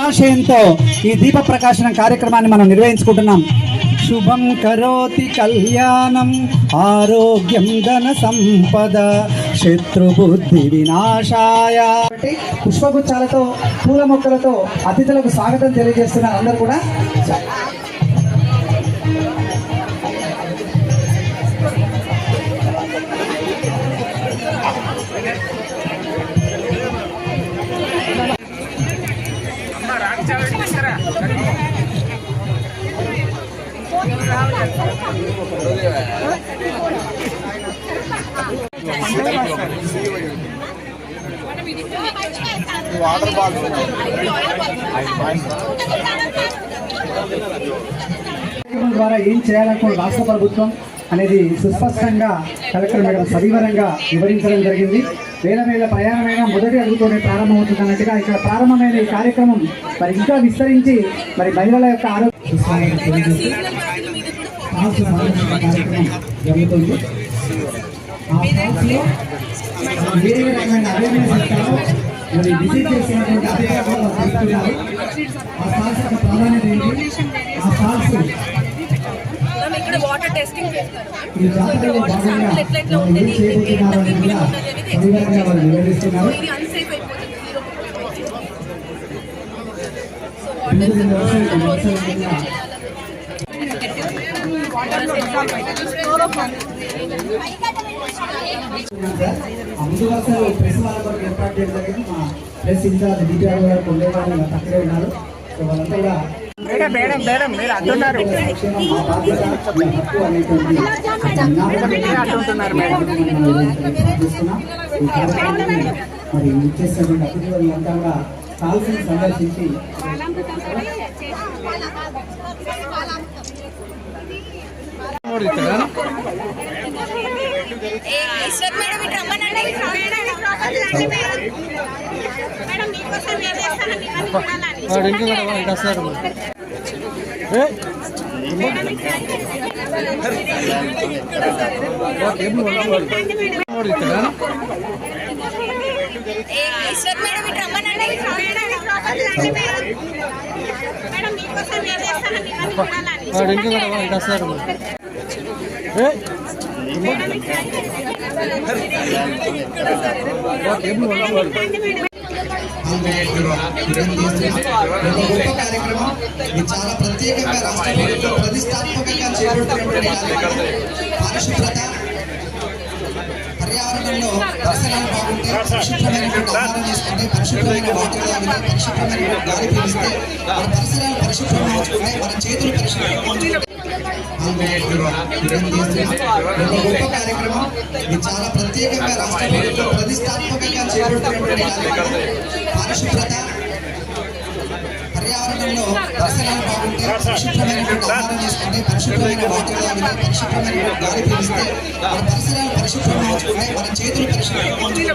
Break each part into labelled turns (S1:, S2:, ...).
S1: ఆశయంతో ఈ దీప ప్రకాశనం కార్యక్రమాన్ని మనం నిర్వహించుకుంటున్నాం. శుభం కరోతి కళ్యాణం ఆరోగ్యం ధన సంపద శత్రుబుద్ధి వినాశాయ. పుష్పగుచ్చాలతో పూల మొక్కలతో అతిథులకు స్వాగతం తెలియజేస్తున్నారు. అందరూ కూడా ద్వారా ఏం చేయాలనుకున్న రాష్ట్ర ప్రభుత్వం అనేది సుస్పష్టంగా కలెక్టర్ మేడం సవివరంగా వివరించడం జరిగింది. వేల ప్రయాణమైన మొదటి అడుగుతోనే ప్రారంభమవుతుంది అన్నట్టుగా ఇక్కడ ప్రారంభమైన ఈ కార్యక్రమం మరి ఇంకా విస్తరించి మరి మహిళల యొక్క ఆరోగ్య జరుగుతుంది. వేరే రకమైన అవేర్నెస్ ఇస్తారో మరి విజిట్ చేసినటువంటి అధికారులు తెలుస్తున్నారు. ఆ స్టాల్స్ యొక్క ప్రాధాన్యత ఏంటి, ఆ స్టాల్స్
S2: వాటర్ టెస్టింగ్ చేస్తారు.
S1: ఈ జాతరలో భాగంగా ఏం చేయబోతున్నారు అనేది కూడా సవివరంగా వాళ్ళు వివరిస్తున్నారు. ముందు వరుసలో ప్రెస్ వాళ్ళ వరకు ఏర్పాటు చేయడం జరిగింది. మా ప్రెస్ ఇన్ఛార్జ్ డిటిఆర్ గారు పొందేవాళ్ళు పక్కనే ఉన్నారు. సో వాళ్ళంతా కూడా మరి ఇచ్చేసినటువంటి అతిథులంతా కూడా కాల్సిన సందర్శించి కార్యక్రమం చాలా ప్రత్యేకంగా రాష్ట్ర ప్రభుత్వం ప్రతిష్టాత్మకంగా చేపడుతున్నటువంటి పరిశుభ్రత, పర్యావరణంలో పరిసరాలు బాగుంటే, పరిశుభ్రమైనటువంటి ఆహారం తీసుకుంటే, పరిశుభ్రమైన వాటర్ తాగితే, పరిశుభ్రమైన గాలి పీలిస్తే, మన పరిసరాలు పరిశుభ్రంగా ఉంచుకుంటే, మన చేతులు పరిశుభ్రంగా ఉంచుకుంటే గొప్ప కార్యక్రమం. ఇది చాలా ప్రత్యేకంగా రాష్ట్ర ప్రభుత్వం ప్రతిష్టాత్మకంగా చేపడుతున్నటువంటి పరిశుభ్రత, పర్యావరణంలో పరిసరాలు బాగుంటే, పరిశుభ్రమైనటువంటి ఆహారం తీసుకుంటే, పరిశుభ్రమైన వాటర్ తాగితే, పరిశుభ్రమైన గాలి పీలిస్తే, మన పరిసరాలు పరిశుభ్రంగా ఉంచుకుంటే, మన చేతులు పరిశుభ్రంగా ఉంచుకుంటే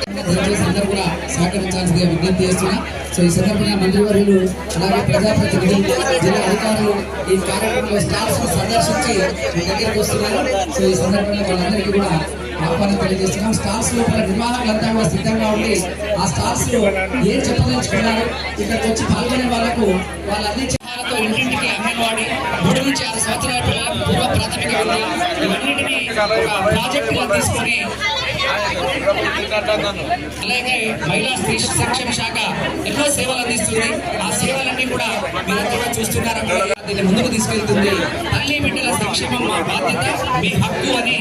S1: అందరూ కూడా సహకరించాల్సిందిగా విజ్ఞప్తి చేస్తున్నా. సో ఈ సందర్భంగా మంత్రివర్యులు అలాగే ప్రజాప్రతినిధులు, జిల్లా అధికారులు ఈ కార్యక్రమంలో స్టాఫ్స్ సందర్శించి మీ దగ్గరికి వస్తున్నారు. సో ఈ సందర్భంగా వాళ్ళందరికీ కూడా ఆహ్వానం తెలియజేస్తున్నాం. స్టాల్స్ లోపల నిర్వాహకులంతా కూడా సిద్ధంగా ఉండి ఆ స్టాల్స్ ఏం చెప్పదలుచుకున్నారు, ఇక్కడికి వచ్చి పాల్గొనే వాళ్ళకు వాళ్ళు అందించాలతో ఇంటింటికి అంగన్వాడీ 3 నుంచి 6 సంవత్సరాల పిల్లలకు పూర్వ ప్రాథమిక విద్య ఇవన్నింటినీ ప్రాజెక్టుగా తీసుకొని అలాగే మహిళా స్త్రీ సంక్షేమ శాఖ ఎన్నో సేవలు అందిస్తుంది. ఆ సేవలన్నీ కూడా మీరందరూ చూస్తున్నారు. దీన్ని ముందుకు తీసుకెళ్తుంది. తల్లి బిడ్డల సంక్షేమం మా బాధ్యత, మీ హక్కు అని